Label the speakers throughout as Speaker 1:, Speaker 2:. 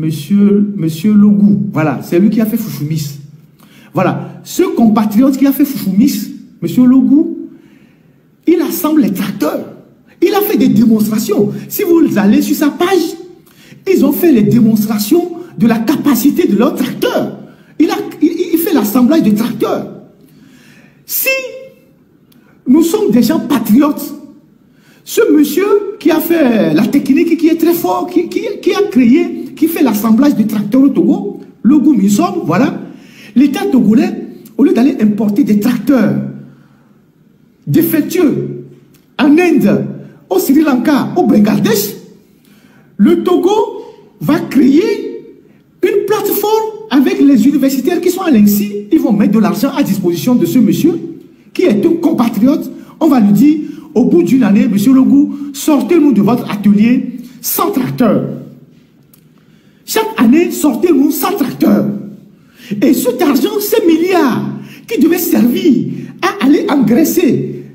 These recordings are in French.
Speaker 1: Monsieur Logou. Voilà, c'est lui qui a fait Foufoumis. Voilà, ce compatriote qui a fait Foufoumis, Monsieur Logou, il assemble les tracteurs. Il a fait des démonstrations. Si vous allez sur sa page, ils ont fait les démonstrations de la capacité de leur tracteur. Il fait l'assemblage de tracteurs. Si nous sommes des gens patriotes, ce monsieur qui a fait la technique, qui est très fort, qui a créé, qui fait l'assemblage de tracteurs au Togo, Logou Misom, voilà, l'État togolais, au lieu d'aller importer des tracteurs défectueux en Inde, au Sri Lanka, au Bangladesh, le Togo va créer une plateforme avec les universitaires qui sont à l'INSI. Ils vont mettre de l'argent à disposition de ce monsieur qui est un compatriote. On va lui dire, au bout d'une année, monsieur Logou, sortez-nous de votre atelier 100 tracteurs. Chaque année, sortez-nous 100 tracteurs. Et cet argent, ces milliards qui devaient servir à aller engraisser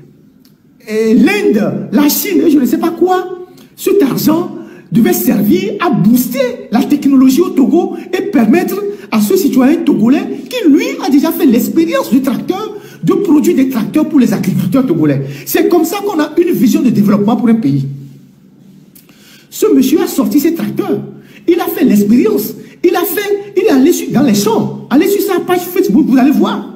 Speaker 1: l'Inde, la Chine, je ne sais pas quoi, cet argent devait servir à booster la technologie au Togo et permettre à ce citoyen togolais qui, lui, a déjà fait l'expérience du tracteur, de produire des tracteurs pour les agriculteurs togolais. C'est comme ça qu'on a une vision de développement pour un pays. Ce monsieur a sorti ses tracteurs. Il a fait l'expérience. Il est allé dans les champs. Allez sur sa page Facebook, vous allez voir.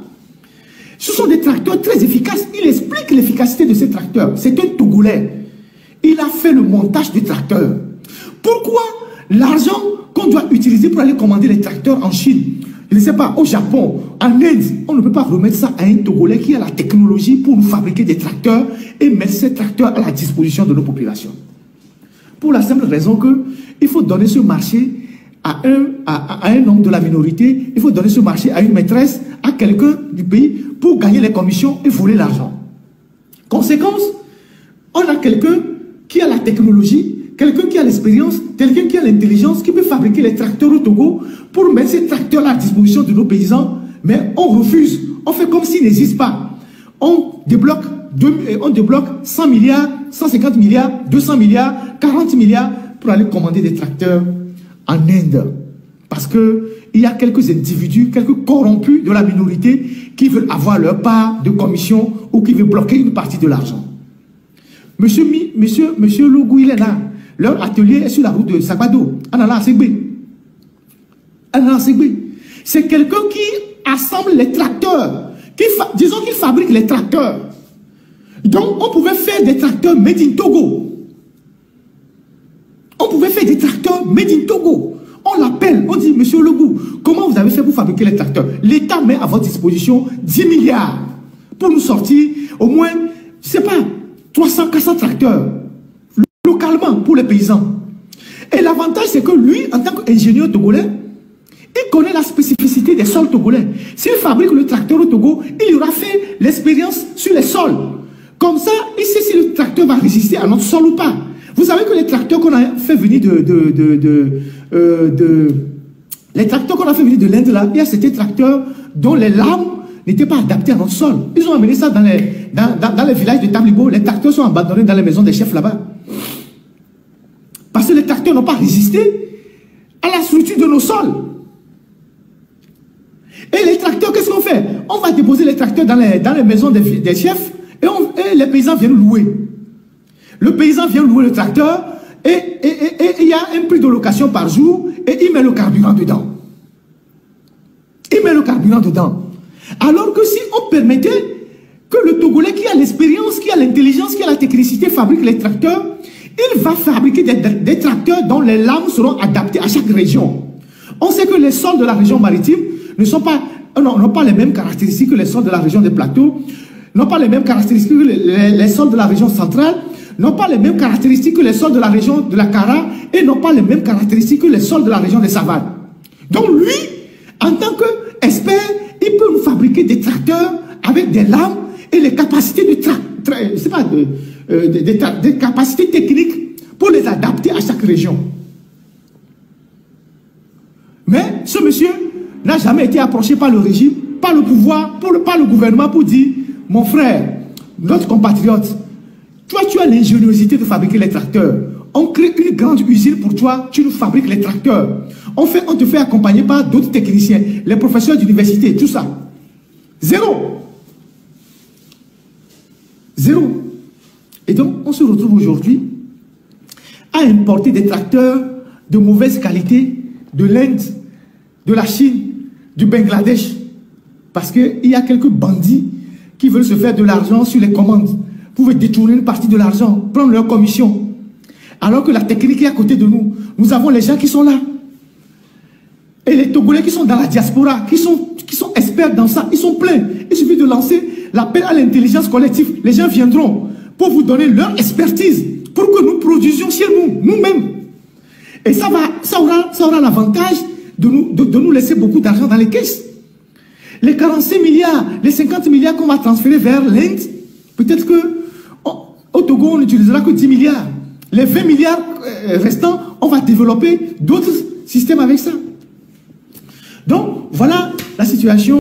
Speaker 1: Ce sont des tracteurs très efficaces. Il explique l'efficacité de ces tracteurs. C'est un Togolais. Il a fait le montage des tracteurs. Pourquoi l'argent qu'on doit utiliser pour aller commander les tracteurs en Chine, je ne sais pas, au Japon, en Inde, on ne peut pas remettre ça à un Togolais qui a la technologie pour nous fabriquer des tracteurs et mettre ces tracteurs à la disposition de nos populations. Pour la simple raison qu'il faut donner ce marché à un homme de la minorité, il faut donner ce marché à une maîtresse, à quelqu'un du pays pour gagner les commissions et voler l'argent. Conséquence, on a quelqu'un qui a la technologie, quelqu'un qui a l'expérience, quelqu'un qui a l'intelligence, qui peut fabriquer les tracteurs au Togo pour mettre ces tracteurs à la disposition de nos paysans, mais on refuse, on fait comme s'ils n'existent pas. On débloque 100 milliards, 150 milliards, 200 milliards, 40 milliards pour aller commander des tracteurs en Inde. Parce qu'il y a quelques individus, quelques corrompus de la minorité qui veulent avoir leur part de commission ou qui veulent bloquer une partie de l'argent. Monsieur Logou, il est là. Leur atelier est sur la route de Sagbado, en allant à Ségbé. C'est quelqu'un qui assemble les tracteurs. Disons qu'il fabrique les tracteurs. Donc, on pouvait faire des tracteurs made in Togo. On pouvait faire des tracteurs made in Togo. On l'appelle, on dit, monsieur Logou, comment vous avez fait pour fabriquer les tracteurs? L'État met à votre disposition 10 milliards pour nous sortir au moins, je ne sais pas, 300, 400 tracteurs localement pour les paysans. Et l'avantage, c'est que lui, en tant qu'ingénieur togolais, il connaît la spécificité des sols togolais. S'il fabrique le tracteur au Togo, il aura fait l'expérience sur les sols. Comme ça, il sait si le tracteur va résister à notre sol ou pas. Vous savez que les tracteurs qu'on a fait venir les tracteurs qu'on a fait venir de l'Inde, là, il y a certains tracteurs dont les lames n'étaient pas adaptées à notre sol. Ils ont amené ça dans les villages de Tablibo. Les tracteurs sont abandonnés dans les maisons des chefs là-bas. Parce que les tracteurs n'ont pas résisté à la structure de nos sols. Et les tracteurs, qu'est-ce qu'on fait? On va déposer les tracteurs dans les maisons des chefs et les paysans viennent louer. Le paysan vient louer le tracteur et il y a un prix de location par jour et il met le carburant dedans. Alors que si on permettait que le Togolais qui a l'expérience, qui a l'intelligence, qui a la technicité fabrique les tracteurs, il va fabriquer des tracteurs dont les lames seront adaptées à chaque région. On sait que les sols de la région maritime n'ont pas les mêmes caractéristiques que les sols de la région des plateaux, n'ont pas les mêmes caractéristiques que les sols de la région centrale, n'ont pas les mêmes caractéristiques que les sols de la région de la Kara et n'ont pas les mêmes caractéristiques que les sols de la région des savanes. Donc lui, en tant qu'expert, il peut nous fabriquer des tracteurs avec des lames et les capacités des capacités techniques pour les adapter à chaque région. Mais ce monsieur n'a jamais été approché par le régime, par le pouvoir, par le gouvernement pour dire, mon frère, notre compatriote, toi tu as l'ingéniosité de fabriquer les tracteurs. On crée une grande usine pour toi, tu nous fabriques les tracteurs. On te fait accompagner par d'autres techniciens, les professeurs d'université, tout ça. Zéro. Zéro. Et donc, on se retrouve aujourd'hui à importer des tracteurs de mauvaise qualité de l'Inde, de la Chine, du Bangladesh. Parce qu'il y a quelques bandits qui veulent se faire de l'argent sur les commandes. Vous pouvez détourner une partie de l'argent, prendre leur commission. Alors que la technique est à côté de nous. Nous avons les gens qui sont là. Et les Togolais qui sont dans la diaspora, qui sont experts dans ça, ils sont pleins. Il suffit de lancer l'appel à l'intelligence collective. Les gens viendront pour vous donner leur expertise, pour que nous produisions chez nous-mêmes. Et ça aura l'avantage de nous laisser beaucoup d'argent dans les caisses. Les 45 milliards, les 50 milliards qu'on va transférer vers l'Inde, peut-être qu'au Togo, on n'utilisera que 10 milliards. Les 20 milliards restants, on va développer d'autres systèmes avec ça. Donc, voilà la situation.